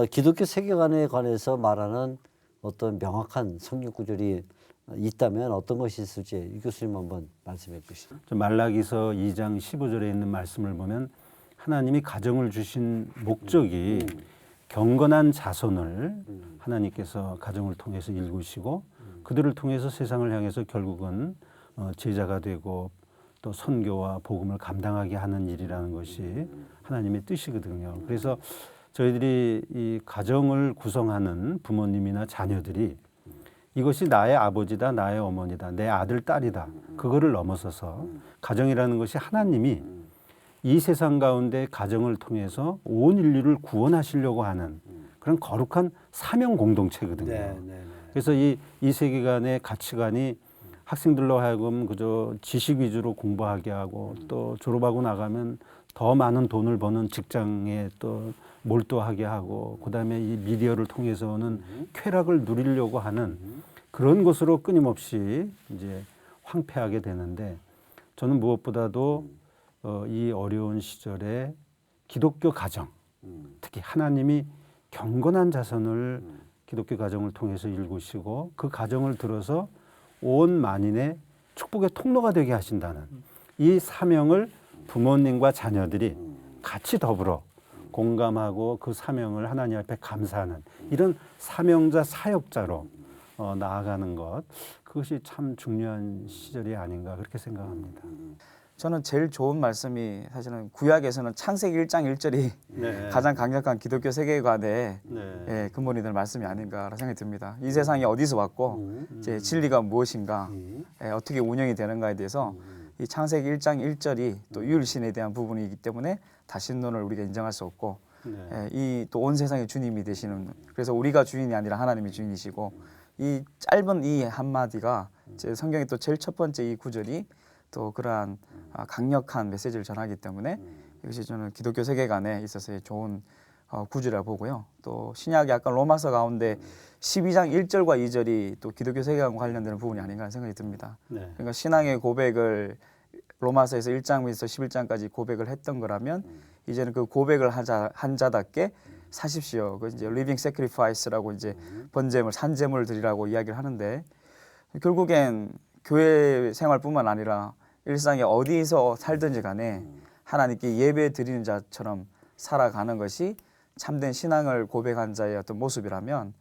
기독교 세계관에 관해서 말하는 어떤 명확한 성경 구절이 있다면 어떤 것이 있을지 이 교수님 한번 말씀해 주시죠. 말라기서 2장 15절에 있는 말씀을 보면 하나님이 가정을 주신 목적이 경건한 자손을 하나님께서 가정을 통해서 일구시고 그들을 통해서 세상을 향해서 결국은 제자가 되고 또 선교와 복음을 감당하게 하는 일이라는 것이 하나님의 뜻이거든요. 그래서 저희들이 이 가정을 구성하는 부모님이나 자녀들이 이것이 나의 아버지다, 나의 어머니다, 내 아들, 딸이다. 그거를 넘어서서 가정이라는 것이 하나님이 이 세상 가운데 가정을 통해서 온 인류를 구원하시려고 하는 그런 거룩한 사명 공동체거든요. 그래서 이 세계관의 가치관이 학생들로 하여금 그저 지식 위주로 공부하게 하고 또 졸업하고 나가면 더 많은 돈을 버는 직장에 또 몰두하게 하고 그다음에 이 미디어를 통해서는 쾌락을 누리려고 하는 그런 것으로 끊임없이 이제 황폐하게 되는데 저는 무엇보다도 이 어려운 시절에 기독교 가정, 특히 하나님이 경건한 자손을 기독교 가정을 통해서 일구시고 그 가정을 들어서 온 만인의 축복의 통로가 되게 하신다는 이 사명을 부모님과 자녀들이 같이 더불어 공감하고 그 사명을 하나님 앞에 감사하는 이런 사명자 사역자로 나아가는 것, 그것이 참 중요한 시절이 아닌가 그렇게 생각합니다. 저는 제일 좋은 말씀이 사실은 구약에서는 창세기 1장 1절이 가장 강력한 기독교 세계관의 근본이 될 말씀이 아닌가라는 생각이 듭니다. 이 세상이 어디서 왔고 이제 진리가 무엇인가, 어떻게 운영이 되는가에 대해서 이 창세기 1장 1절이 또 유일신에 대한 부분이기 때문에 다신론을 우리가 인정할 수 없고 이 또 온 세상의 주님이 되시는, 그래서 우리가 주인이 아니라 하나님이 주인이시고 이 짧은 이 한마디가 제 성경의 또 제일 첫 번째 이 구절이 또 그러한 강력한 메시지를 전하기 때문에 이것이 저는 기독교 세계관에 있어서의 좋은 구절이라고 보고요. 또 신약의 약간 로마서 가운데 12장 1절과 2절이 또 기독교 세계관과 관련되는 부분이 아닌가 하는 생각이 듭니다. 그러니까 신앙의 고백을 로마서에서 1장부터 11장까지 고백을 했던 거라면 이제는 그 고백을 한 자답게 사십시오. 그 이제 리빙 세크리파이스라고 이제 번제물, 산제물을 드리라고 이야기를 하는데 결국엔 교회 생활뿐만 아니라 일상에 어디서 살든지 간에 하나님께 예배 드리는 자처럼 살아가는 것이 참된 신앙을 고백한 자의 어떤 모습이라면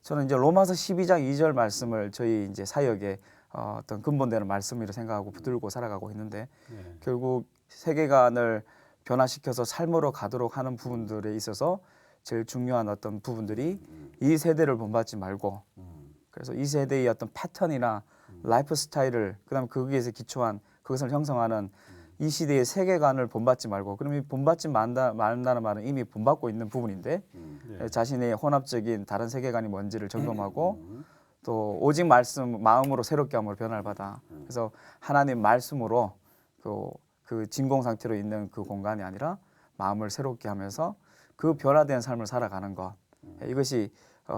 저는 이제 로마서 12장 2절 말씀을 저희 이제 사역에 어떤 근본되는 말씀이라고 생각하고 붙들고 살아가고 있는데 결국 세계관을 변화시켜서 삶으로 가도록 하는 부분들에 있어서 제일 중요한 어떤 부분들이 이 세대를 본받지 말고 그래서 이 세대의 어떤 패턴이나 라이프 스타일을 그다음에 거기에서 기초한 그것을 형성하는 이 시대의 세계관을 본받지 말고, 그럼 이 본받지 말다는 말은 이미 본받고 있는 부분인데 자신의 혼합적인 다른 세계관이 뭔지를 점검하고 또 오직 말씀 마음으로 새롭게 함으로 변화를 받아. 그래서 하나님 말씀으로 그 진공 상태로 있는 그 공간이 아니라 마음을 새롭게 하면서 그 변화된 삶을 살아가는 것, 이것이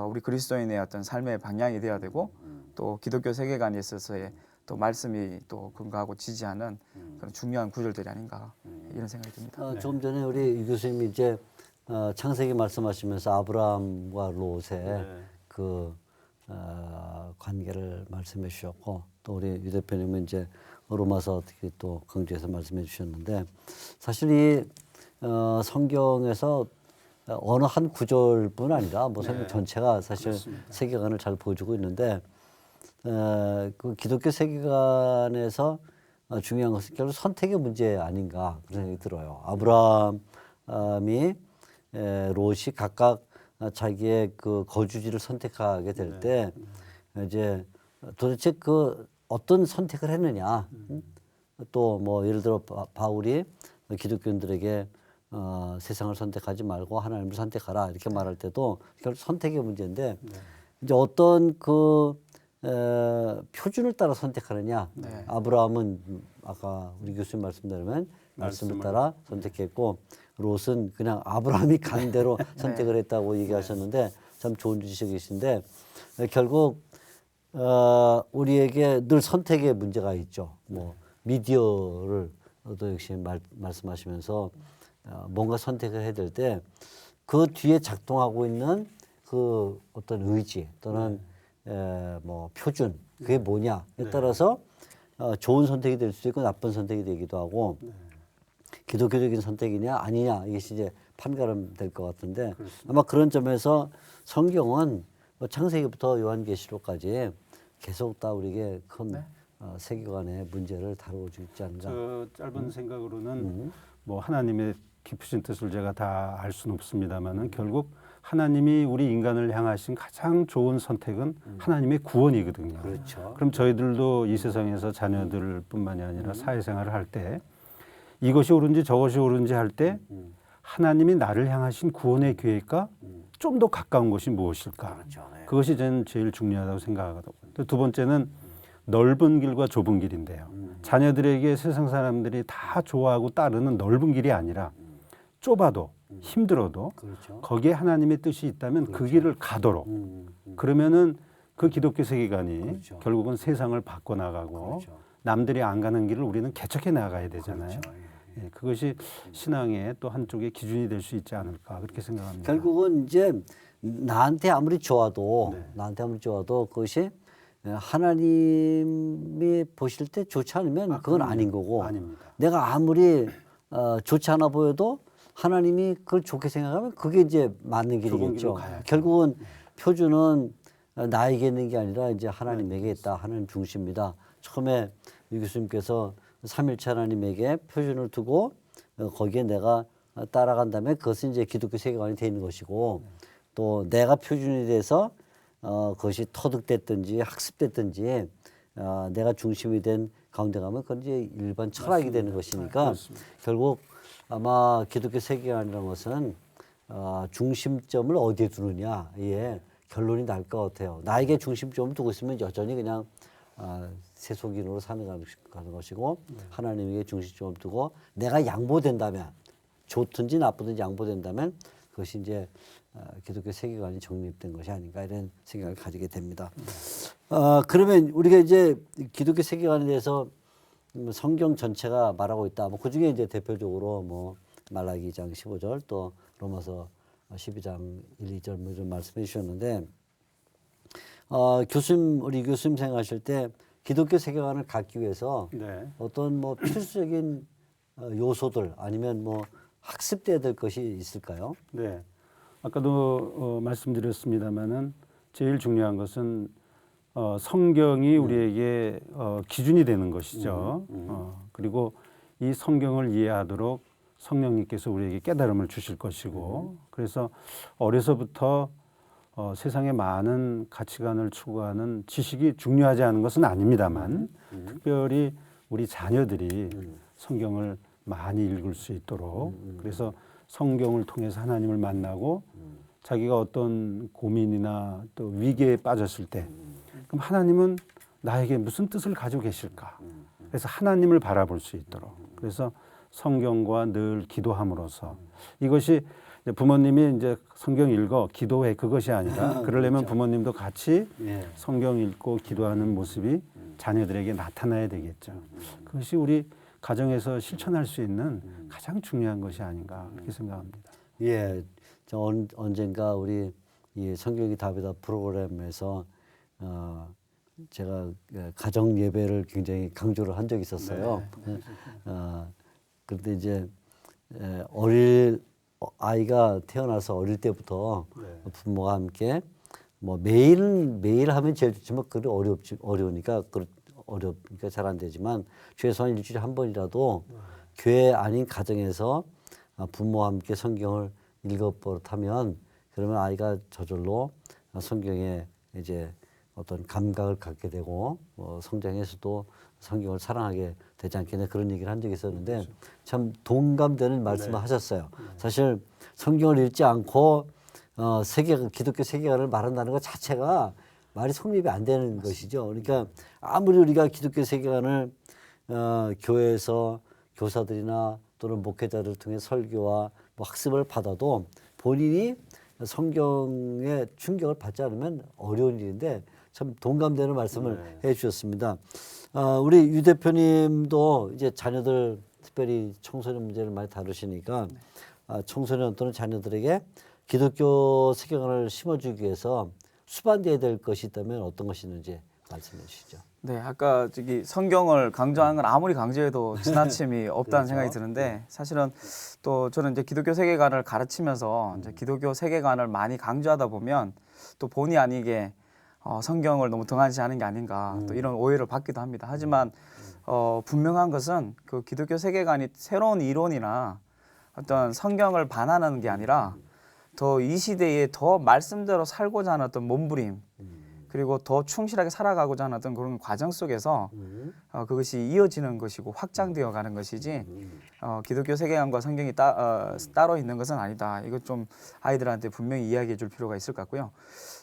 우리 그리스도인의 어떤 삶의 방향이 되어야 되고 또 기독교 세계관에 있어서의 또 말씀이 또 근거하고 지지하는 그런 중요한 구절들이 아닌가 이런 생각이 듭니다. 조금 전에 우리 유 교수님이 이제 창세기 말씀하시면서 아브라함과 롯의 그 관계를 말씀해 주셨고 또 우리 유 대표님은 이제 로마서 어떻게 또 강조해서 말씀해 주셨는데 사실 이 성경에서 어느 한 구절뿐 아니라 뭐 성경 전체가 사실 그렇습니다. 세계관을 잘 보여주고 있는데 그 기독교 세계관에서 중요한 것은 결국 선택의 문제 아닌가 그런 생각이 들어요. 아브라함이 롯이 각각 자기의 그 거주지를 선택하게 될 때 이제 도대체 그 어떤 선택을 했느냐. 또 뭐 예를 들어 바울이 기독교인들에게 세상을 선택하지 말고 하나님을 선택하라 이렇게 말할 때도 결국 선택의 문제인데 이제 어떤 그 표준을 따라 선택하느냐. 아브라함은 아까 우리 교수님 말씀대로면 말씀을 따라 선택했고 롯은 그냥 아브라함이 간 대로 선택을 했다고 얘기하셨는데 참 좋은 지적이신데 결국 우리에게 늘 선택의 문제가 있죠. 뭐 미디어를 또 역시 말씀하시면서 뭔가 선택을 해야 될 때 그 뒤에 작동하고 있는 그 어떤 의지 또는 뭐 표준 그게 뭐냐에 따라서 좋은 선택이 될 수도 있고 나쁜 선택이 되기도 하고 기독교적인 선택이냐 아니냐 이것이 이제 판가름 될 것 같은데 아마 그런 점에서 성경은 뭐 창세기부터 요한계시록까지 계속 다 우리에게 큰 세계관의 문제를 다루고 있지 않나. 저 짧은 생각으로는 뭐 하나님의 깊으신 뜻을 제가 다 알 수는 없습니다만은 결국 하나님이 우리 인간을 향하신 가장 좋은 선택은 하나님의 구원이거든요. 그렇죠. 그럼 저희들도 이 세상에서 자녀들뿐만이 아니라 사회생활을 할 때 이것이 옳은지 저것이 옳은지 할 때 하나님이 나를 향하신 구원의 계획과 좀 더 가까운 것이 무엇일까? 그렇죠. 네. 그것이 저는 제일 중요하다고 생각하거든요. 두 번째는 넓은 길과 좁은 길인데요. 자녀들에게 세상 사람들이 다 좋아하고 따르는 넓은 길이 아니라 좁아도 힘들어도 그렇죠. 거기에 하나님의 뜻이 있다면 그 길을 가도록 그러면은 그 기독교 세계관이 그렇죠. 결국은 세상을 바꿔나가고 그렇죠. 남들이 안 가는 길을 우리는 개척해 나가야 되잖아요. 그렇죠. 예, 그것이 신앙의 또 한쪽의 기준이 될 수 있지 않을까 그렇게 생각합니다. 결국은 이제 나한테 아무리 좋아도 네. 나한테 아무리 좋아도 그것이 하나님이 보실 때 좋지 않으면 그건 그럼요. 아닌 거고 아닙니다. 내가 아무리 좋지 않아 보여도 하나님이 그걸 좋게 생각하면 그게 이제 맞는 좁은 길로 길이겠죠. 가야죠. 결국은 표준은 나에게 있는 게 아니라 이제 하나님에게 있다 하는 중심이다. 처음에 유 교수님께서 삼일체 하나님에게 표준을 두고 거기에 내가 따라간다면 그것은 이제 기독교 세계관이 되는 것이고 또 내가 표준이 돼서 그것이 터득됐든지 학습됐든지 내가 중심이 된 가운데 가면 그건 이제 일반 철학이 되는 것이니까 결국 아마 기독교 세계관이라는 것은 중심점을 어디에 두느냐에 결론이 날 것 같아요. 나에게 중심점을 두고 있으면 여전히 그냥 세속인으로 사는 것이고 하나님에게 중심점을 두고 내가 양보된다면 좋든지 나쁘든지 양보된다면 그것이 이제 기독교 세계관이 정립된 것이 아닌가 이런 생각을 가지게 됩니다. 그러면 우리가 이제 기독교 세계관에 대해서 성경 전체가 말하고 있다. 뭐 그중에 이제 대표적으로 뭐 말라기 2장 15절 또 로마서 12장 1, 2절 뭐 좀 말씀해 주셨는데 우리 교수님 생각하실 때 기독교 세계관을 갖기 위해서 네. 어떤 뭐 필수적인 요소들 아니면 뭐 학습돼야 될 것이 있을까요? 네. 아까도 말씀드렸습니다마는 제일 중요한 것은 성경이 우리에게 기준이 되는 것이죠. 그리고 이 성경을 이해하도록 성령님께서 우리에게 깨달음을 주실 것이고 그래서 어려서부터 세상의 많은 가치관을 추구하는 지식이 중요하지 않은 것은 아닙니다만 특별히 우리 자녀들이 성경을 많이 읽을 수 있도록 그래서 성경을 통해서 하나님을 만나고 자기가 어떤 고민이나 또 위기에 빠졌을 때 그럼 하나님은 나에게 무슨 뜻을 가지고 계실까? 그래서 하나님을 바라볼 수 있도록 그래서 성경과 늘 기도함으로써 이것이 부모님이 이제 성경 읽어 기도해 그것이 아니라 그러려면 부모님도 같이 성경 읽고 기도하는 모습이 자녀들에게 나타나야 되겠죠. 그것이 우리 가정에서 실천할 수 있는 가장 중요한 것이 아닌가 그렇게 생각합니다. 예, 저 언젠가 우리 이 성경이 답이다 프로그램에서 제가 가정 예배를 굉장히 강조를 한 적이 있었어요. 그런데 이제 아이가 태어나서 어릴 때부터 부모가 함께 뭐 매일 하면 제일 좋지만 그게 어려우니까 잘 안 되지만 최소한 일주일에 한 번이라도 교회 아닌 가정에서 부모와 함께 성경을 읽어버릇하면 그러면 아이가 저절로 성경에 이제 어떤 감각을 갖게 되고 성장해서도 성경을 사랑하게 되지 않겠냐 그런 얘기를 한 적이 있었는데 참 동감되는 말씀을 하셨어요. 사실 성경을 읽지 않고 기독교 세계관을 말한다는 것 자체가 말이 성립이 안 되는 것이죠. 그러니까 아무리 우리가 기독교 세계관을 교회에서 교사들이나 또는 목회자를 통해 설교와 뭐 학습을 받아도 본인이 성경의 충격을 받지 않으면 어려운 일인데 참 동감되는 말씀을 해주셨습니다. 우리 유 대표님도 이제 자녀들 특별히 청소년 문제를 많이 다루시니까 청소년 또는 자녀들에게 기독교 세계관을 심어주기 위해서 수반돼야 될 것이 있다면 어떤 것이 있는지 말씀해 주시죠. 네, 아까 저기 성경을 강조하는 건 아무리 강조해도 지나침이 없다는 그렇죠. 생각이 드는데 사실은 또 저는 이제 기독교 세계관을 가르치면서 이제 기독교 세계관을 많이 강조하다 보면 또 본의 아니게 성경을 너무 등한시하는 게 아닌가 또 이런 오해를 받기도 합니다. 하지만 분명한 것은 그 기독교 세계관이 새로운 이론이나 어떤 성경을 반하는 게 아니라 더 이 시대에 더 말씀대로 살고자 하는 어떤 몸부림 그리고 더 충실하게 살아가고자 하는 어떤 그런 과정 속에서 그것이 이어지는 것이고 확장되어 가는 것이지 기독교 세계관과 성경이 따로 있는 것은 아니다. 이거 좀 아이들한테 분명히 이야기해 줄 필요가 있을 것 같고요.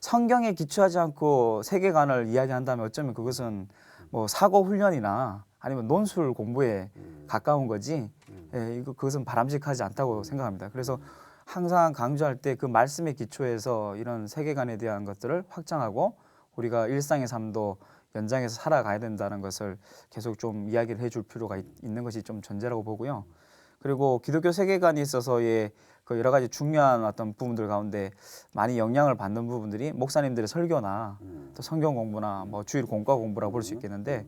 성경에 기초하지 않고 세계관을 이야기한다면 어쩌면 그것은 뭐 사고 훈련이나 아니면 논술 공부에 가까운 거지 그것은 바람직하지 않다고 생각합니다. 그래서 항상 강조할 때 그 말씀의 기초에서 이런 세계관에 대한 것들을 확장하고 우리가 일상의 삶도 연장해서 살아가야 된다는 것을 계속 좀 이야기를 해줄 필요가 있는 것이 좀 전제라고 보고요. 그리고 기독교 세계관에 있어서의 그 여러 가지 중요한 어떤 부분들 가운데 많이 영향을 받는 부분들이 목사님들의 설교나 또 성경 공부나 뭐 주일 공과 공부라고 볼 수 있겠는데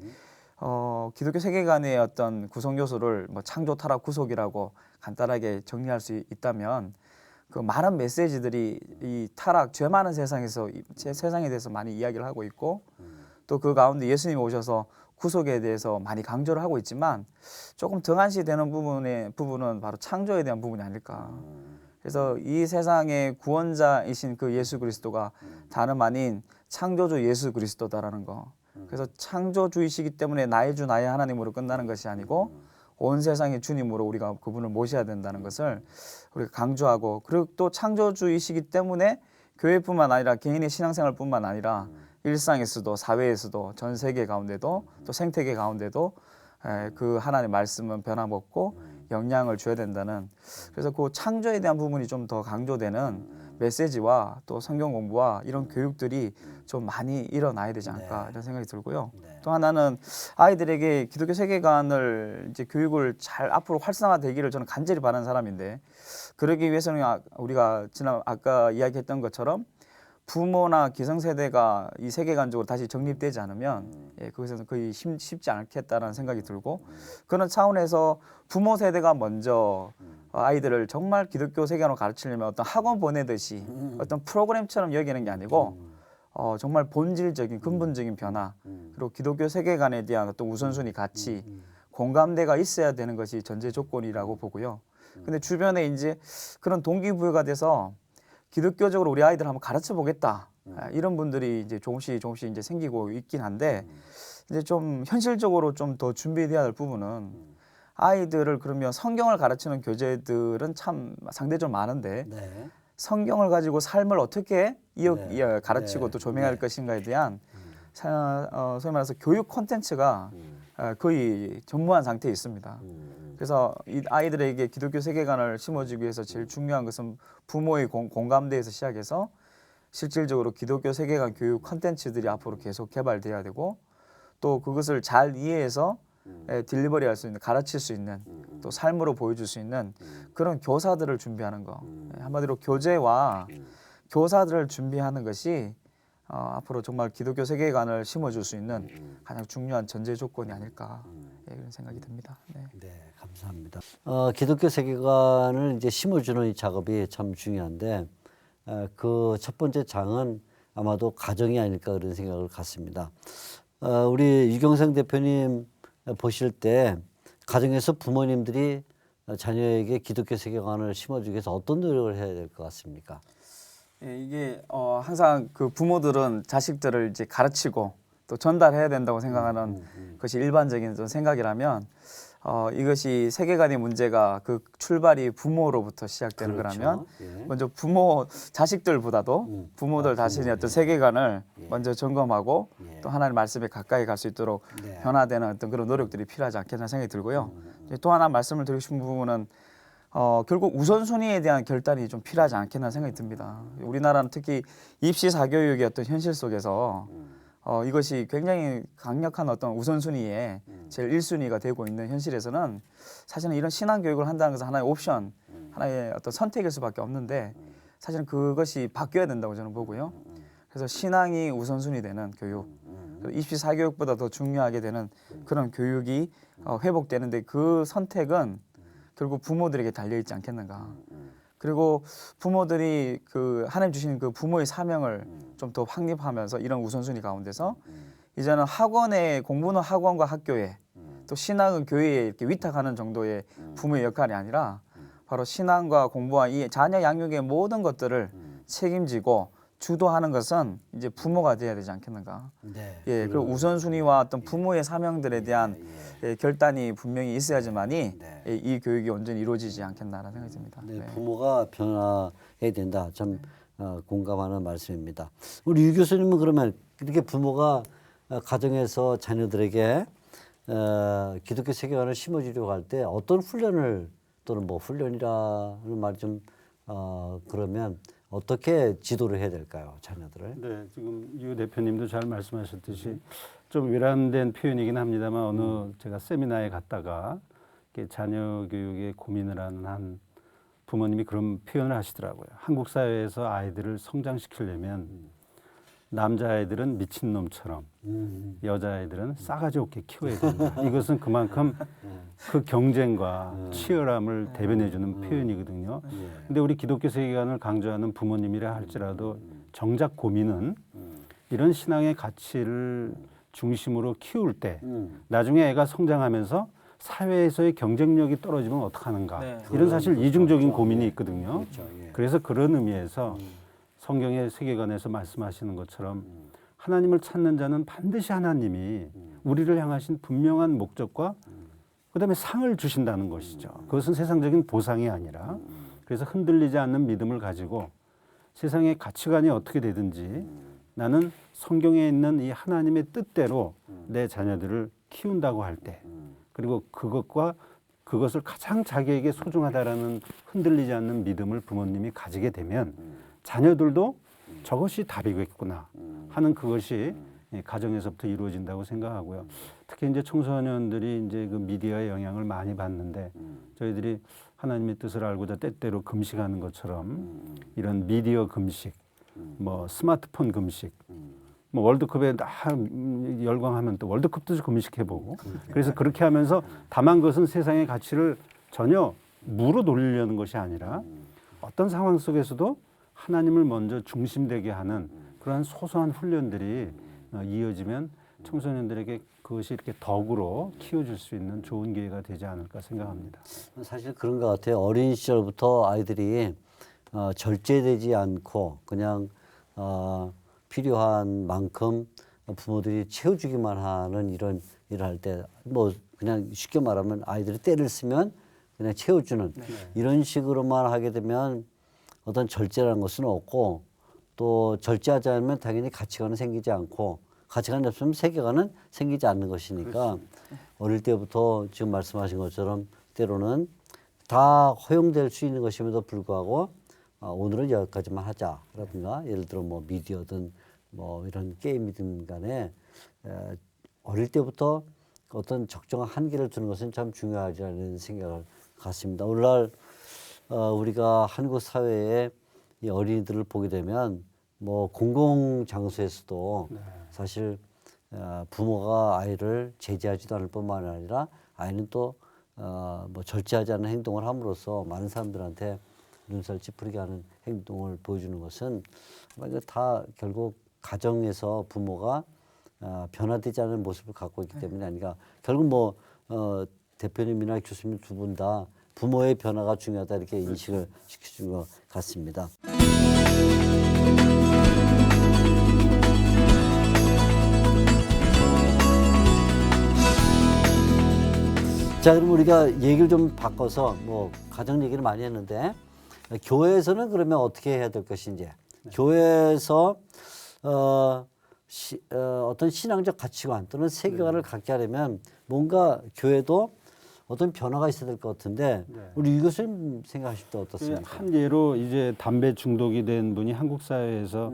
기독교 세계관의 어떤 구성 요소를 뭐 창조, 타락, 구속이라고 간단하게 정리할 수 있다면 그 많은 메시지들이 이 타락, 죄 많은 세상에서 세상에 대해서 많이 이야기를 하고 있고 또 그 가운데 예수님이 오셔서 구속에 대해서 많이 강조를 하고 있지만 조금 등한시되는 부분은 바로 창조에 대한 부분이 아닐까. 그래서 이 세상의 구원자이신 그 예수 그리스도가 다름 아닌 창조주 예수 그리스도다라는 거. 그래서 창조주이시기 때문에 나의 주 나의 하나님으로 끝나는 것이 아니고 온 세상의 주님으로 우리가 그분을 모셔야 된다는 것을 우리가 강조하고 그리고 또 창조주이시기 때문에 교회뿐만 아니라 개인의 신앙생활뿐만 아니라 일상에서도 사회에서도 전 세계 가운데도 또 생태계 가운데도 그 하나님의 말씀은 변함없고 영향을 줘야 된다는 그래서 그 창조에 대한 부분이 좀 더 강조되는 메시지와 또 성경 공부와 이런 교육들이 좀 많이 일어나야 되지 않을까 이런 생각이 들고요. 또 하나는 아이들에게 기독교 세계관을 이제 교육을 잘 앞으로 활성화되기를 저는 간절히 바라는 사람인데 그러기 위해서는 우리가 아까 이야기했던 것처럼 부모나 기성세대가 이 세계관적으로 다시 정립되지 않으면 그것은 거의 쉽지 않겠다라는 생각이 들고 그런 차원에서 부모 세대가 먼저 아이들을 정말 기독교 세계관으로 가르치려면 어떤 학원 보내듯이 어떤 프로그램처럼 여기는 게 아니고 정말 본질적인 근본적인 변화 그리고 기독교 세계관에 대한 어떤 우선순위 가치 공감대가 있어야 되는 것이 전제 조건이라고 보고요. 근데 주변에 이제 그런 동기부여가 돼서 기독교적으로 우리 아이들 한번 가르쳐 보겠다 이런 분들이 이제 조금씩 이제 생기고 있긴 한데 이제 좀 현실적으로 좀 더 준비돼야 할 부분은 아이들을 그러면 성경을 가르치는 교재들은 참 상대적으로 많은데 성경을 가지고 삶을 어떻게 가르치고 또 조명할 것인가에 대한 소위 말해서 교육 콘텐츠가 거의 전무한 상태에 있습니다. 그래서 이 아이들에게 기독교 세계관을 심어주기 위해서 제일 중요한 것은 부모의 공감대에서 시작해서 실질적으로 기독교 세계관 교육 콘텐츠들이 앞으로 계속 개발돼야 되고 또 그것을 잘 이해해서 딜리버리 할 수 있는 가르칠 수 있는 또 삶으로 보여줄 수 있는 그런 교사들을 준비하는 거 한마디로 교재와 교사들을 준비하는 것이 앞으로 정말 기독교 세계관을 심어줄 수 있는 가장 중요한 전제 조건이 아닐까 이런 생각이 듭니다. 네, 감사합니다. 기독교 세계관을 이제 심어주는 이 작업이 참 중요한데 그 첫 번째 장은 아마도 가정이 아닐까 그런 생각을 갖습니다. 우리 유경생 대표님 보실 때 가정에서 부모님들이 자녀에게 기독교 세계관을 심어주기 위해서 어떤 노력을 해야 될 것 같습니까? 이게 항상 그 부모들은 자식들을 이제 가르치고 또 전달해야 된다고 생각하는 것이 일반적인 좀 생각이라면 이것이 세계관의 문제가 그 출발이 부모로부터 시작되는 거라면 먼저 자식들보다도 부모들 자신의 어떤 세계관을 먼저 점검하고 또 하나님의 말씀에 가까이 갈 수 있도록 변화되는 어떤 그런 노력들이 필요하지 않겠나 생각이 들고요. 또 하나 말씀을 드리고 싶은 부분은 결국 우선순위에 대한 결단이 좀 필요하지 않겠나 생각이 듭니다. 우리나라는 특히 입시 사교육의 어떤 현실 속에서 이것이 굉장히 강력한 어떤 우선순위에 제일 1순위가 되고 있는 현실에서는 사실은 이런 신앙 교육을 한다는 것은 하나의 옵션, 하나의 어떤 선택일 수밖에 없는데 사실은 그것이 바뀌어야 된다고 저는 보고요. 그래서 신앙이 우선순위 되는 교육, 입시 사교육보다 더 중요하게 되는 그런 교육이 회복되는데 그 선택은 결국 부모들에게 달려 있지 않겠는가. 그리고 부모들이 그 하나님 주시는 그 부모의 사명을 좀 더 확립하면서 이런 우선순위 가운데서 이제는 학원에 공부는 학원과 학교에 또 신앙은 교회에 이렇게 위탁하는 정도의 부모의 역할이 아니라 바로 신앙과 공부와 이 자녀 양육의 모든 것들을 책임지고 주도하는 것은 이제 부모가 돼야 되지 않겠는가. 네. 예, 그리고 우선순위와 어떤 부모의 사명들에 대한 결단이 분명히 있어야지만이 이 교육이 온전히 이루어지지 않겠나라는 생각이 듭니다. 네, 네. 부모가 변화해야 된다. 참 공감하는 말씀입니다. 우리 유 교수님은 그러면 이렇게 부모가 가정에서 자녀들에게 기독교 세계관을 심어주려고 할 때 어떤 훈련을 또는 뭐 훈련이라는 말이 좀 그러면 어떻게 지도를 해야 될까요, 자녀들을? 네, 지금 유 대표님도 잘 말씀하셨듯이 좀 외람된 표현이긴 합니다만 어느 제가 세미나에 갔다가 이렇게 자녀 교육에 고민을 하는 한 부모님이 그런 표현을 하시더라고요. 한국 사회에서 아이들을 성장시키려면 남자아이들은 미친놈처럼 여자아이들은 싸가지 없게 키워야 된다. 이것은 그만큼 그 경쟁과 치열함을 대변해주는 표현이거든요. 근데 우리 기독교 세계관을 강조하는 부모님이라 할지라도 정작 고민은 이런 신앙의 가치를 중심으로 키울 때 나중에 애가 성장하면서 사회에서의 경쟁력이 떨어지면 어떡하는가. 네. 이런 사실 이중적인 고민이 있거든요. 그렇죠. 예. 그래서 그런 의미에서 성경의 세계관에서 말씀하시는 것처럼 하나님을 찾는 자는 반드시 하나님이 우리를 향하신 분명한 목적과 그다음에 상을 주신다는 것이죠. 그것은 세상적인 보상이 아니라 그래서 흔들리지 않는 믿음을 가지고 세상의 가치관이 어떻게 되든지 나는 성경에 있는 이 하나님의 뜻대로 내 자녀들을 키운다고 할 때 그리고 그것을 가장 자기에게 소중하다라는 흔들리지 않는 믿음을 부모님이 가지게 되면 자녀들도 저것이 답이겠구나 하는 그것이 가정에서부터 이루어진다고 생각하고요. 특히 이제 청소년들이 이제 그 미디어의 영향을 많이 받는데 저희들이 하나님의 뜻을 알고자 때때로 금식하는 것처럼 이런 미디어 금식, 뭐 스마트폰 금식, 뭐 월드컵에 열광하면 또 월드컵도 금식해보고 그래서 그렇게 하면서 다만 그것은 세상의 가치를 전혀 무로 돌리려는 것이 아니라 어떤 상황 속에서도 하나님을 먼저 중심되게 하는 그러한 소소한 훈련들이 이어지면 청소년들에게 그것이 이렇게 덕으로 키워줄 수 있는 좋은 기회가 되지 않을까 생각합니다. 사실 그런 것 같아요. 어린 시절부터 아이들이 절제되지 않고 그냥 필요한 만큼 부모들이 채워주기만 하는 이런 일을 할 때 뭐 그냥 쉽게 말하면 아이들이 때를 쓰면 그냥 채워주는 이런 식으로만 하게 되면 어떤 절제라는 것은 없고 또 절제하지 않으면 당연히 가치관은 생기지 않고 가치관이 없으면 세계관은 생기지 않는 것이니까 그렇습니다. 어릴 때부터 지금 말씀하신 것처럼 때로는 다 허용될 수 있는 것임에도 불구하고 오늘은 여기까지만 하자라든가 예를 들어 뭐 미디어든 뭐 이런 게임이든 간에 어릴 때부터 어떤 적정한 한계를 두는 것은 참 중요하지라는 생각을 갖습니다. 오늘날 우리가 한국 사회에 이 어린이들을 보게 되면 뭐 공공 장소에서도 사실 부모가 아이를 제지하지도 않을 뿐만 아니라 아이는 또 뭐 절제하지 않는 행동을 함으로써 많은 사람들한테 눈살 찌푸리게 하는 행동을 보여주는 것은 이거 다 결국 가정에서 부모가 변화되지 않은 모습을 갖고 있기 때문에 아니까 결국 뭐 대표님이나 교수님 두 분 다 부모의 변화가 중요하다 이렇게 인식을 시켜준 것 같습니다. 자, 그럼 우리가 얘기를 좀 바꿔서 뭐 가정 얘기를 많이 했는데 교회에서는 그러면 어떻게 해야 될 것인지 교회에서 어떤 신앙적 가치관 또는 세계관을 갖게 하려면 뭔가 교회도 어떤 변화가 있어야 될 것 같은데 우리 유 교수님 생각하실 때 어떻습니까? 한 예로 이제 담배 중독이 된 분이 한국 사회에서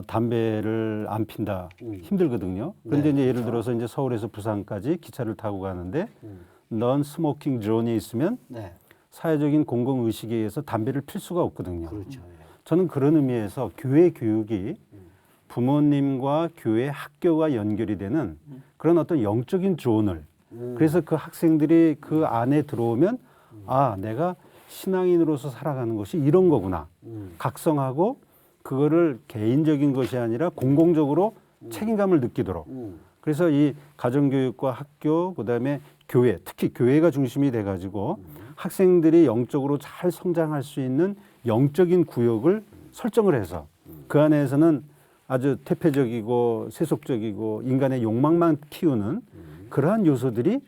담배를 안 핀다 힘들거든요. 그런데 이제 예를 들어서 이제 서울에서 부산까지 기차를 타고 가는데 넌 스모킹 존이 있으면 사회적인 공공 의식에 의해서 담배를 필 수가 없거든요. 그렇죠. 저는 그런 의미에서 교회 교육이 부모님과 교회 학교가 연결이 되는 그런 어떤 영적인 조언을 그래서 그 학생들이 그 안에 들어오면 아, 내가 신앙인으로서 살아가는 것이 이런 거구나. 각성하고 그거를 개인적인 것이 아니라 공공적으로 책임감을 느끼도록. 그래서 이 가정교육과 학교, 그다음에 교회, 특히 교회가 중심이 돼가지고 학생들이 영적으로 잘 성장할 수 있는 영적인 구역을 설정을 해서 그 안에서는 아주 태폐적이고 세속적이고 인간의 욕망만 키우는 그러한 요소들이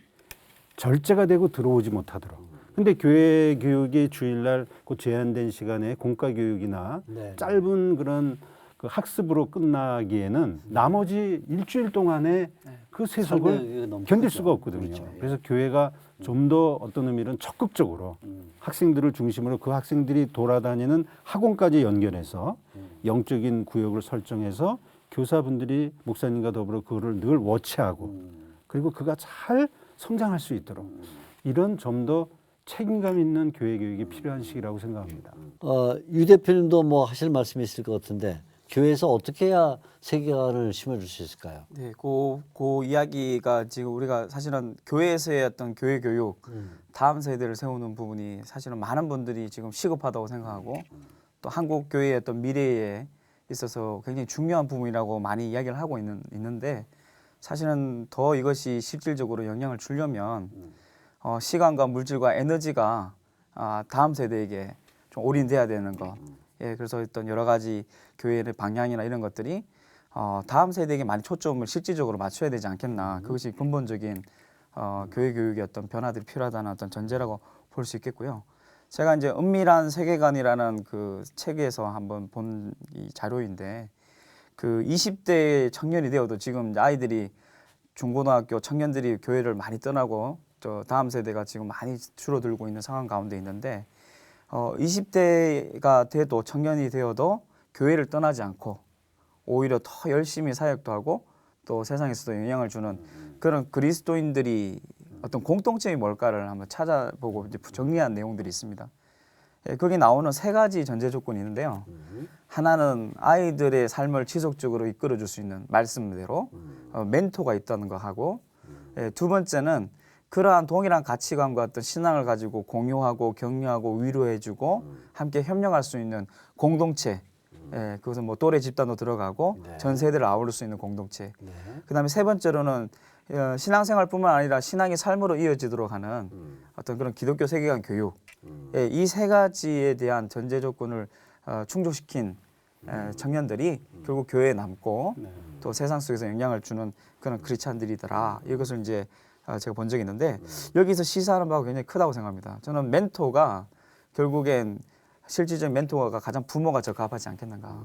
절제가 되고 들어오지 못하도록. 근데 교회 교육이 주일날 그 제한된 시간에 공과 교육이나 네. 짧은 그런 그 학습으로 끝나기에는 나머지 일주일 동안에 그 세속을 설명이 너무 견딜 크죠. 수가 없거든요. 그렇죠. 예. 그래서 교회가 좀 더 어떤 의미는 적극적으로 학생들을 중심으로 그 학생들이 돌아다니는 학원까지 연결해서 영적인 구역을 설정해서 교사분들이 목사님과 더불어 그거를 늘 워치하고 그리고 그가 잘 성장할 수 있도록 이런 좀 더 책임감 있는 교회 교육이 필요한 시기라고 생각합니다. 유 대표님도 뭐 하실 말씀이 있을 것 같은데 교회에서 어떻게 해야 세계관을 심어줄 수 있을까요? 네, 그 이야기가 지금 우리가 사실은 교회에서의 어떤 교회 교육, 다음 세대를 세우는 부분이 사실은 많은 분들이 지금 시급하다고 생각하고 또 한국 교회의 어떤 미래에 있어서 굉장히 중요한 부분이라고 많이 이야기를 하고 있는데 사실은 더 이것이 실질적으로 영향을 주려면 시간과 물질과 에너지가 다음 세대에게 좀 올인돼야 되는 것. 예, 그래서 어떤 여러 가지 교회의 방향이나 이런 것들이 다음 세대에게 많이 초점을 실질적으로 맞춰야 되지 않겠나. 그것이 근본적인 교회 교육의 어떤 변화들이 필요하다는 어떤 전제라고 볼 수 있겠고요. 제가 이제 은밀한 세계관이라는 그 책에서 한번 본 이 자료인데 그 20대 청년이 되어도 지금 아이들이 중고등학교 청년들이 교회를 많이 떠나고 저 다음 세대가 지금 많이 줄어들고 있는 상황 가운데 있는데 20대가 돼도 청년이 되어도 교회를 떠나지 않고 오히려 더 열심히 사역도 하고 또 세상에서도 영향을 주는 그런 그리스도인들이 어떤 공통점이 뭘까를 한번 찾아보고 이제 정리한 내용들이 있습니다. 예, 거기 나오는 세 가지 전제 조건이 있는데요. 하나는 아이들의 삶을 지속적으로 이끌어줄 수 있는 말씀대로 멘토가 있다는 거 하고 예, 두 번째는 그러한 동일한 가치관과 어떤 신앙을 가지고 공유하고 격려하고 위로해주고 함께 협력할 수 있는 공동체. 예, 그것은 뭐 또래 집단도 들어가고 네. 전 세대를 아우를 수 있는 공동체. 네. 그다음에 세 번째로는 신앙생활뿐만 아니라 신앙이 삶으로 이어지도록 하는 어떤 그런 기독교 세계관 교육. 예, 이 세 가지에 대한 전제 조건을 충족시킨 청년들이 결국 교회에 남고 또 세상 속에서 영향을 주는 그런 크리스찬들이더라. 이것을 이제 제가 본 적이 있는데 여기서 시사하는 바가 굉장히 크다고 생각합니다. 저는 멘토가 결국엔 실질적인 멘토가 가장 부모가 적합하지 않겠는가.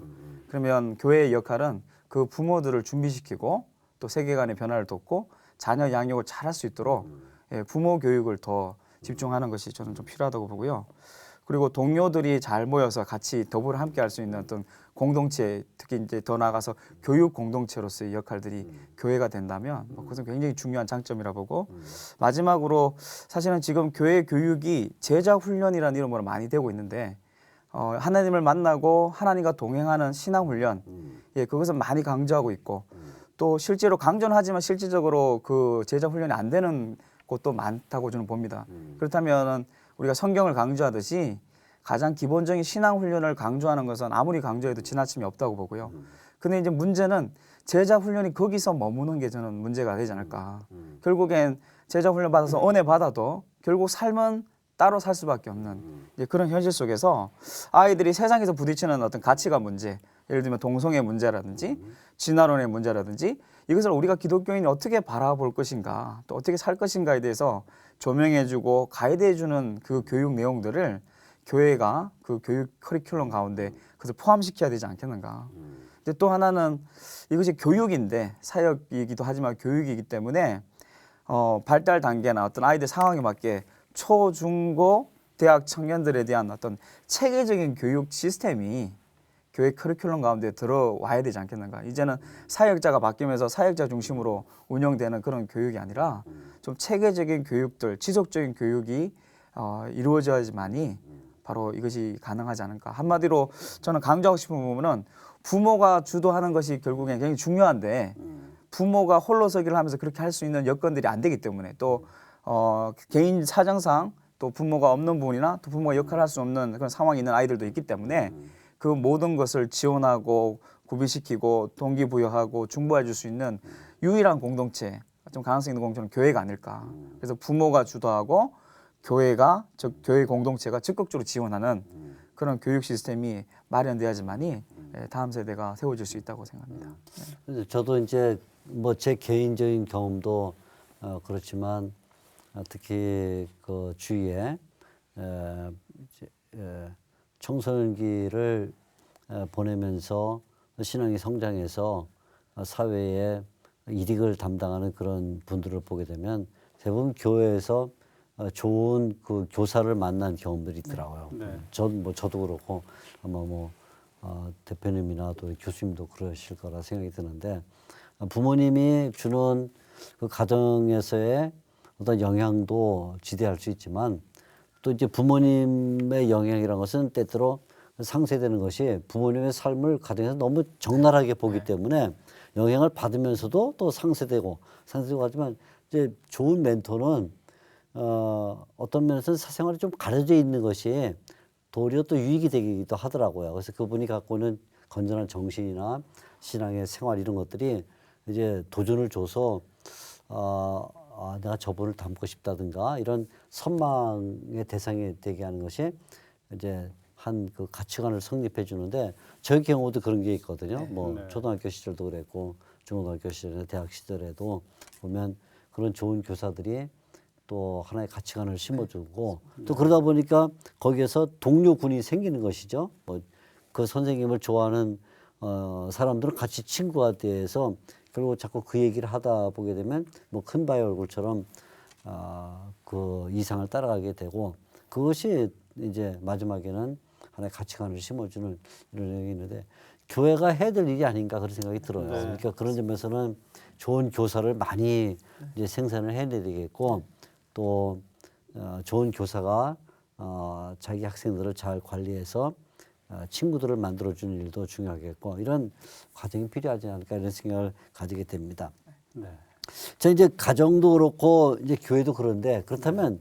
그러면 교회의 역할은 그 부모들을 준비시키고 또 세계관의 변화를 돕고 자녀 양육을 잘할 수 있도록 부모 교육을 더 집중하는 것이 저는 좀 필요하다고 보고요. 그리고 동료들이 잘 모여서 같이 더불어 함께 할 수 있는 어떤 공동체, 특히 이제 더 나아가서 교육 공동체로서의 역할들이 교회가 된다면 그것은 굉장히 중요한 장점이라 보고 마지막으로 사실은 지금 교회 교육이 제자 훈련이라는 이름으로 많이 되고 있는데 하나님을 만나고 하나님과 동행하는 신앙 훈련, 예, 그것은 많이 강조하고 있고 또 실제로 강조는 하지만 실질적으로 그 제자 훈련이 안 되는 곳도 많다고 저는 봅니다. 그렇다면 우리가 성경을 강조하듯이 가장 기본적인 신앙 훈련을 강조하는 것은 아무리 강조해도 지나침이 없다고 보고요. 근데 이제 문제는 제자 훈련이 거기서 머무는 게 저는 문제가 되지 않을까. 결국엔 제자 훈련 받아서 은혜 받아도 결국 삶은 따로 살 수밖에 없는 이제 그런 현실 속에서 아이들이 세상에서 부딪히는 어떤 가치관 문제, 예를 들면 동성애 문제라든지 진화론의 문제라든지 이것을 우리가 기독교인이 어떻게 바라볼 것인가 또 어떻게 살 것인가에 대해서 조명해주고 가이드해주는 그 교육 내용들을 교회가 그 교육 커리큘럼 가운데 그것을 포함시켜야 되지 않겠는가. 근데 또 하나는 이것이 교육인데 사역이기도 하지만 교육이기 때문에 발달 단계나 어떤 아이들 상황에 맞게 초, 중, 고, 대학 청년들에 대한 어떤 체계적인 교육 시스템이 교회 커리큘럼 가운데 들어와야 되지 않겠는가. 이제는 사역자가 바뀌면서 사역자 중심으로 운영되는 그런 교육이 아니라 좀 체계적인 교육들, 지속적인 교육이 이루어져야지만이 바로 이것이 가능하지 않을까. 한마디로 저는 강조하고 싶은 부분은 부모가 주도하는 것이 결국엔 굉장히 중요한데 부모가 홀로서기를 하면서 그렇게 할 수 있는 여건들이 안 되기 때문에 또 개인 사정상 또 부모가 없는 부분이나 또 부모가 역할을 할 수 없는 그런 상황이 있는 아이들도 있기 때문에 그 모든 것을 지원하고 구비시키고 동기부여하고 중보해 줄 수 있는 유일한 공동체, 좀 가능성 있는 공동체는 교회가 아닐까. 그래서 부모가 주도하고 교회가 교회 공동체가 적극적으로 지원하는 그런 교육 시스템이 마련돼야지만이 다음 세대가 세워질 수 있다고 생각합니다. 그래서 저도 이제 뭐 제 개인적인 경험도 그렇지만 특히 그 주위에 청소년기를 보내면서 신앙이 성장해서 사회에 이익을 담당하는 그런 분들을 보게 되면 대부분 교회에서 좋은 그 교사를 만난 경험들이 있더라고요. 저도 그렇고 아마 대표님이나 또 교수님도 그러실 거라 생각이 드는데 부모님이 주는 그 가정에서의 어떤 영향도 지대할 수 있지만 또 이제 부모님의 영향이라는 것은 때때로 상쇄되는 것이 부모님의 삶을 가정에서 너무 적나라하게 보기 때문에 영향을 받으면서도 또 상쇄되고 하지만 이제 좋은 멘토는 어떤 면에서는 사생활이 좀 가려져 있는 것이 도리어 또 유익이 되기도 하더라고요. 그래서 그분이 갖고 있는 건전한 정신이나 신앙의 생활 이런 것들이 이제 도전을 줘서 내가 저분을 닮고 싶다든가 이런 선망의 대상이 되게 하는 것이 이제 한 그 가치관을 성립해 주는데 저희 경우도 그런 게 있거든요. 초등학교 시절도 그랬고 중고등학교 시절에 대학 시절에도 보면 그런 좋은 교사들이 또 하나의 가치관을 심어주고 또 그러다 보니까 거기에서 동료군이 생기는 것이죠. 그 선생님을 좋아하는 사람들은 같이 친구가 돼서 결국 자꾸 그 얘기를 하다 보게 되면 큰 바위 얼굴처럼 그 이상을 따라가게 되고 그것이 이제 마지막에는 하나의 가치관을 심어주는 이런 내용이 있는데 교회가 해야 될 일이 아닌가 그런 생각이 들어요. 그러니까 그런 점에서는 좋은 교사를 많이 이제 생산을 해야 되겠고 또 좋은 교사가 자기 학생들을 잘 관리해서 친구들을 만들어주는 일도 중요하겠고 이런 과정이 필요하지 않을까 이런 생각을 가지게 됩니다. 자 이제 가정도 그렇고 이제 교회도 그런데 그렇다면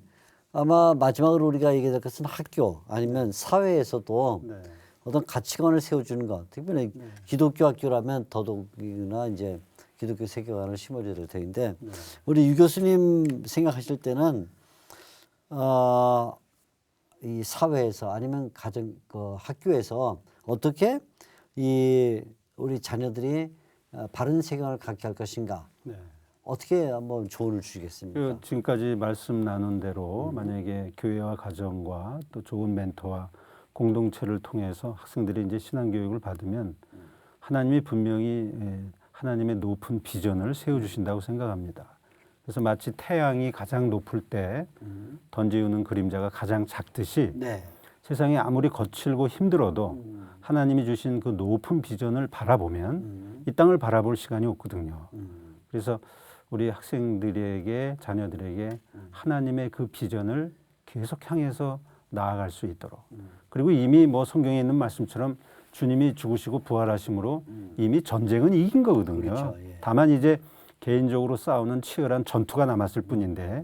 아마 마지막으로 우리가 얘기할 것은 학교 아니면 사회에서도 어떤 가치관을 세워주는 것. 특별히 기독교 학교라면 더더욱이나 이제 기독교 세계관을 심어줘야 될 텐데 우리 유 교수님 생각하실 때는 이 사회에서 아니면 가정 그 학교에서 어떻게 이 우리 자녀들이 바른 세계관을 갖게 할 것인가? 어떻게 한번 조언을 주시겠습니까? 지금까지 말씀 나눈 대로 만약에 교회와 가정과 또 좋은 멘토와 공동체를 통해서 학생들이 이제 신앙 교육을 받으면 하나님이 분명히 하나님의 높은 비전을 세워주신다고 생각합니다. 그래서 마치 태양이 가장 높을 때 던지우는 그림자가 가장 작듯이 세상이 아무리 거칠고 힘들어도 하나님이 주신 그 높은 비전을 바라보면 이 땅을 바라볼 시간이 없거든요. 그래서 우리 학생들에게 자녀들에게 하나님의 그 비전을 계속 향해서 나아갈 수 있도록 그리고 이미 성경에 있는 말씀처럼 주님이 죽으시고 부활하심으로 이미 전쟁은 이긴 거거든요. 그렇죠, 다만 이제 개인적으로 싸우는 치열한 전투가 남았을 뿐인데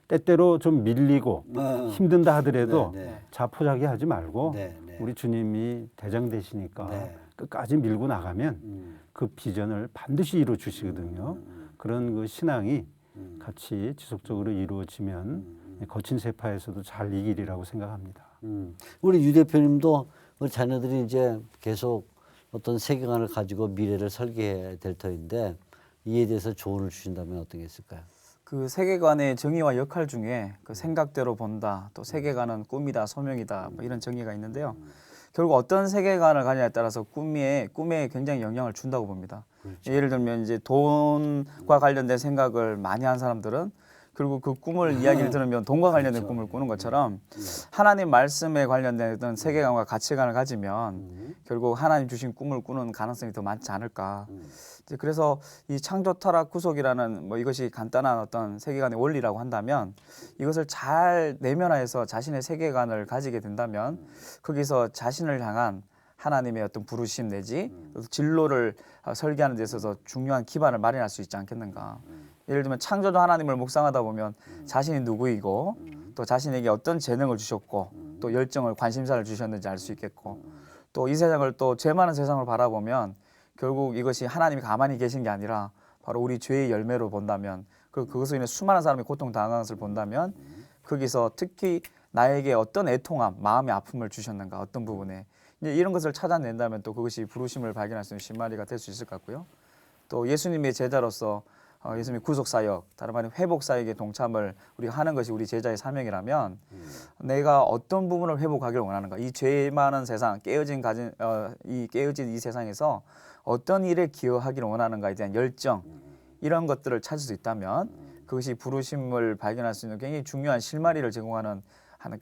때때로 좀 밀리고 힘든다 하더라도 자포자기하지 말고 우리 주님이 대장 되시니까 끝까지 밀고 나가면 그 비전을 반드시 이루어 주시거든요. 그런 그 신앙이 같이 지속적으로 이루어지면 거친 세파에서도 잘 이기리라고 생각합니다. 우리 유 대표님도 우리 자녀들이 이제 계속 어떤 세계관을 가지고 미래를 설계해야 될 터인데 이에 대해서 조언을 주신다면 어떤 게 있을까요? 그 세계관의 정의와 역할 중에 그 생각대로 본다, 또 세계관은 꿈이다, 소명이다 이런 정의가 있는데요. 결국 어떤 세계관을 가냐에 따라서 꿈에 굉장히 영향을 준다고 봅니다. 예를 들면 이제 돈과 관련된 생각을 많이 한 사람들은 결국 그 꿈을 이야기를 들으면 돈과 관련된 꿈을 꾸는 것처럼 하나님 말씀에 관련된 어떤 세계관과 가치관을 가지면 결국 하나님 주신 꿈을 꾸는 가능성이 더 많지 않을까. 이제 그래서 이 창조 타락 구속이라는 뭐 이것이 간단한 어떤 세계관의 원리라고 한다면 이것을 잘 내면화해서 자신의 세계관을 가지게 된다면 거기서 자신을 향한 하나님의 어떤 부르심 내지 진로를 설계하는 데 있어서 중요한 기반을 마련할 수 있지 않겠는가. 예를 들면 창조주 하나님을 묵상하다 보면 자신이 누구이고 또 자신에게 어떤 재능을 주셨고 또 열정을 관심사를 주셨는지 알 수 있겠고 또 이 세상을 또 죄 많은 세상을 바라보면 결국 이것이 하나님이 가만히 계신 게 아니라 바로 우리 죄의 열매로 본다면 그것으로 인해 수많은 사람이 고통당하는 것을 본다면 거기서 특히 나에게 어떤 애통함, 마음의 아픔을 주셨는가 어떤 부분에 이제 이런 것을 찾아낸다면 또 그것이 부르심을 발견할 수 있는 신마리가 될 수 있을 것 같고요. 또 예수님의 제자로서 예수님의 구속사역, 다른 말은 회복사역의 동참을 우리가 하는 것이 우리 제자의 사명이라면 내가 어떤 부분을 회복하기를 원하는가, 이 죄 많은 세상, 깨어진 이 세상에서 어떤 일에 기여하기를 원하는가에 대한 열정, 이런 것들을 찾을 수 있다면 그것이 부르심을 발견할 수 있는 굉장히 중요한 실마리를 제공하는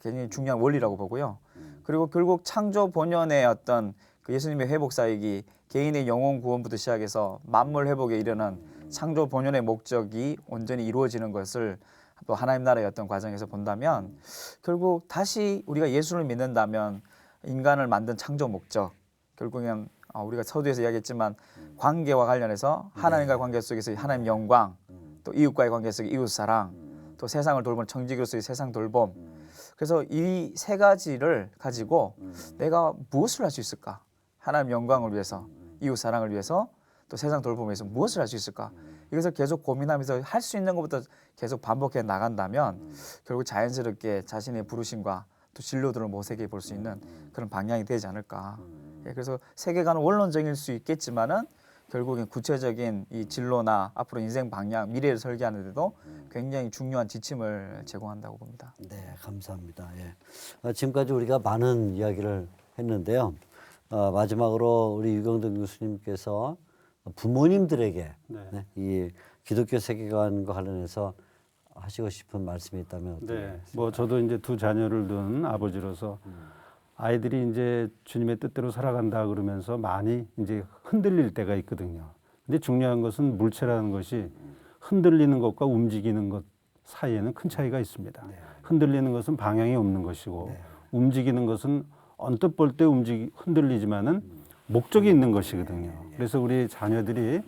굉장히 중요한 원리라고 보고요. 그리고 결국 창조 본연의 어떤 그 예수님의 회복사역이 개인의 영혼 구원부터 시작해서 만물 회복에 이르는 창조 본연의 목적이 온전히 이루어지는 것을 또 하나님 나라의 어떤 과정에서 본다면 결국 다시 우리가 예수를 믿는다면 인간을 만든 창조 목적, 결국엔 우리가 서두에서 이야기했지만 관계와 관련해서 하나님과의 관계 속에서 하나님 영광, 또 이웃과의 관계 속의 이웃 사랑, 또 세상을 돌보는 청지기로서의 세상 돌봄. 그래서 이 세 가지를 가지고 내가 무엇을 할 수 있을까? 하나님 영광을 위해서, 이웃 사랑을 위해서, 또 세상 돌봄을 위해서 무엇을 할 수 있을까? 이것을 계속 고민하면서 할 수 있는 것부터 계속 반복해 나간다면 결국 자연스럽게 자신의 부르심과 또 진로들을 모색해 볼 수 있는 그런 방향이 되지 않을까. 그래서 세계관은 원론적일 수 있겠지만은 결국엔 구체적인 이 진로나 앞으로 인생 방향, 미래를 설계하는 데도 굉장히 중요한 지침을 제공한다고 봅니다. 네, 감사합니다. 예. 지금까지 우리가 많은 이야기를 했는데요. 마지막으로 우리 유경돈 교수님께서 부모님들에게 네. 이 기독교 세계관과 관련해서 하시고 싶은 말씀이 있다면 어떤 네, 뭐 저도 이제 두 자녀를 둔 아버지로서 아이들이 이제 주님의 뜻대로 살아간다 그러면서 많이 이제 흔들릴 때가 있거든요. 근데 중요한 것은 물체라는 것이 흔들리는 것과 움직이는 것 사이에는 큰 차이가 있습니다. 흔들리는 것은 방향이 없는 것이고 움직이는 것은 언뜻 볼 때 흔들리지만은 목적이 있는 것이거든요. 그래서 우리 자녀들이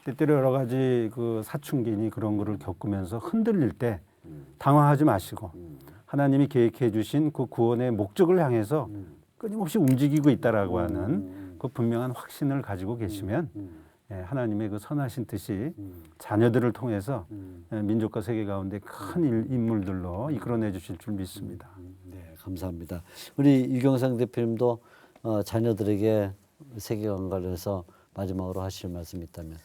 때때로 여러 가지 그 사춘기니 그런 거를 겪으면서 흔들릴 때 당황하지 마시고 하나님이 계획해 주신 그 구원의 목적을 향해서 끊임없이 움직이고 있다라고 하는 그 분명한 확신을 가지고 계시면 하나님의 그 선하신 뜻이 자녀들을 통해서 민족과 세계 가운데 큰 인물들로 이끌어내 주실 줄 믿습니다. 네, 감사합니다. 우리 유경상 대표님도 자녀들에게 세계관 관련해서 마지막으로 하실 말씀이 있다면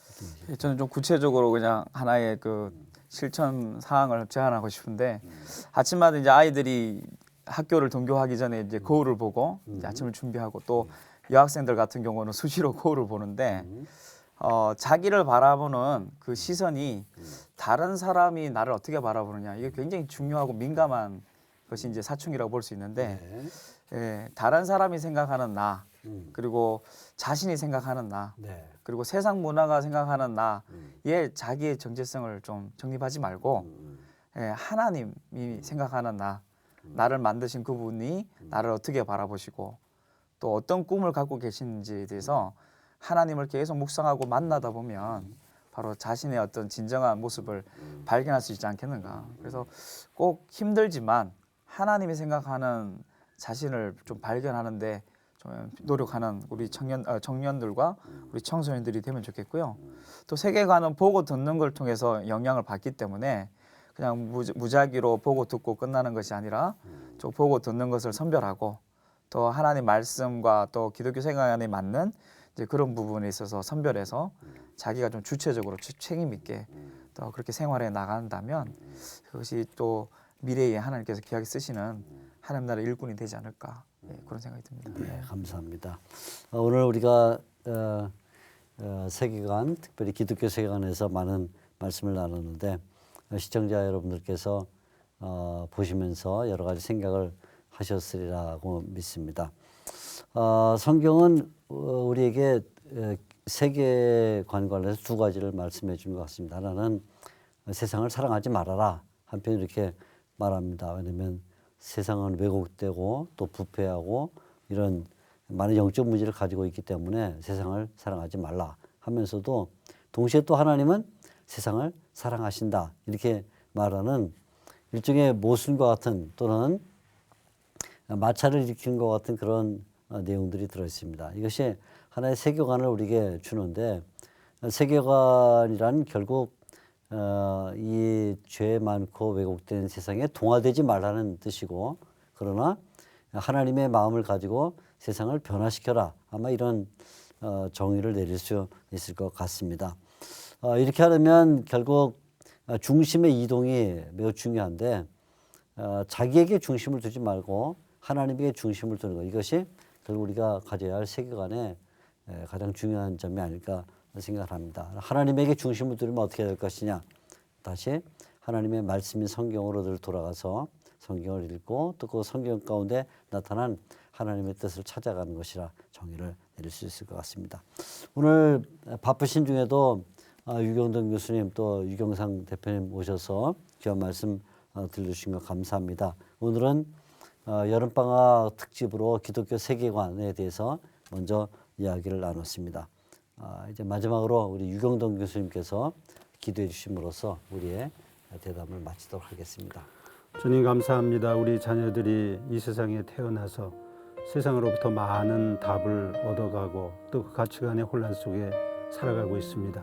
저는 좀 구체적으로 그냥 하나의 그 실천 사항을 제안하고 싶은데 아침마다 이제 아이들이 학교를 등교하기 전에 이제 거울을 보고 이제 아침을 준비하고 또 여학생들 같은 경우는 수시로 거울을 보는데 자기를 바라보는 그 시선이 다른 사람이 나를 어떻게 바라보느냐 이게 굉장히 중요하고 민감한 것이 이제 사춘기라고 볼 수 있는데 다른 사람이 생각하는 나 그리고 자신이 생각하는 나 그리고 세상 문화가 생각하는 나의 자기의 정체성을 좀 정립하지 말고 하나님이 생각하는 나를 만드신 그분이 나를 어떻게 바라보시고 또 어떤 꿈을 갖고 계시는지에 대해서 하나님을 계속 묵상하고 만나다 보면 바로 자신의 어떤 진정한 모습을 발견할 수 있지 않겠는가. 그래서 꼭 힘들지만 하나님이 생각하는 자신을 좀 발견하는데 좀 노력하는 우리 청년들과 우리 청소년들이 되면 좋겠고요. 또 세계관은 보고 듣는 걸 통해서 영향을 받기 때문에 그냥 무작위로 보고 듣고 끝나는 것이 아니라 좀 보고 듣는 것을 선별하고 또 하나님 말씀과 또 기독교 세계관에 맞는 이제 그런 부분에 있어서 선별해서 자기가 좀 주체적으로 책임 있게 또 그렇게 생활해 나간다면 그것이 또 미래에 하나님께서 귀하게 쓰시는 하나님 나라 일꾼이 되지 않을까 그런 생각이 듭니다. 네, 감사합니다. 오늘 우리가 세계관, 특별히 기독교 세계관에서 많은 말씀을 나눴는데 시청자 여러분들께서 보시면서 여러 가지 생각을 하셨으리라고 믿습니다. 성경은 우리에게 세계관 관련해서 두 가지를 말씀해 주는 것 같습니다. 하나는 세상을 사랑하지 말아라. 한편 이렇게 말합니다. 왜냐하면 세상은 왜곡되고 또 부패하고 이런 많은 영적 문제를 가지고 있기 때문에 세상을 사랑하지 말라 하면서도 동시에 또 하나님은 세상을 사랑하신다 이렇게 말하는 일종의 모순과 같은 또는 마찰을 일으키는 것 같은 그런 내용들이 들어있습니다. 이것이 하나의 세계관을 우리에게 주는데 세계관이란 결국 이 죄 많고 왜곡된 세상에 동화되지 말라는 뜻이고 그러나 하나님의 마음을 가지고 세상을 변화시켜라 아마 이런 정의를 내릴 수 있을 것 같습니다. 이렇게 하려면 결국 중심의 이동이 매우 중요한데 자기에게 중심을 두지 말고 하나님에게 중심을 두는 것 이것이 결국 우리가 가져야 할 세계관의 가장 중요한 점이 아닐까 생각을 합니다. 하나님에게 중심을 두려면 어떻게 될 것이냐 다시 하나님의 말씀인 성경으로 늘 돌아가서 성경을 읽고 또 그 성경 가운데 나타난 하나님의 뜻을 찾아가는 것이라 정의를 내릴 수 있을 것 같습니다. 오늘 바쁘신 중에도 유경동 교수님 또 유경상 대표님 오셔서 귀한 말씀 들려주신 것 감사합니다. 오늘은 여름방학 특집으로 기독교 세계관에 대해서 먼저 이야기를 나눴습니다. 이제 마지막으로 우리 유경동 교수님께서 기도해 주심으로써 우리의 대담을 마치도록 하겠습니다. 주님 감사합니다. 우리 자녀들이 이 세상에 태어나서 세상으로부터 많은 답을 얻어가고 또 그 가치관의 혼란 속에 살아가고 있습니다.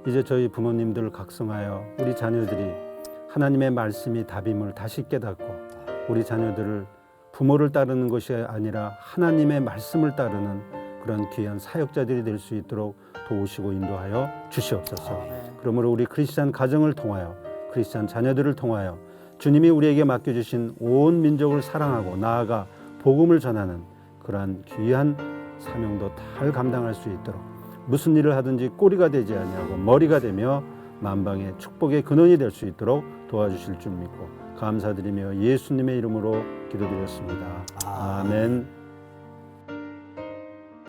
이제 저희 부모님들 각성하여 우리 자녀들이 하나님의 말씀이 답임을 다시 깨닫고 우리 자녀들을 부모를 따르는 것이 아니라 하나님의 말씀을 따르는 그런 귀한 사역자들이 될 수 있도록 도우시고 인도하여 주시옵소서. 그러므로 우리 크리스찬 가정을 통하여 크리스찬 자녀들을 통하여 주님이 우리에게 맡겨주신 온 민족을 사랑하고 나아가 복음을 전하는 그러한 귀한 사명도 잘 감당할 수 있도록 무슨 일을 하든지 꼬리가 되지 아니하고 머리가 되며 만방의 축복의 근원이 될 수 있도록 도와주실 줄 믿고 감사드리며 예수님의 이름으로 기도드렸습니다. 아멘.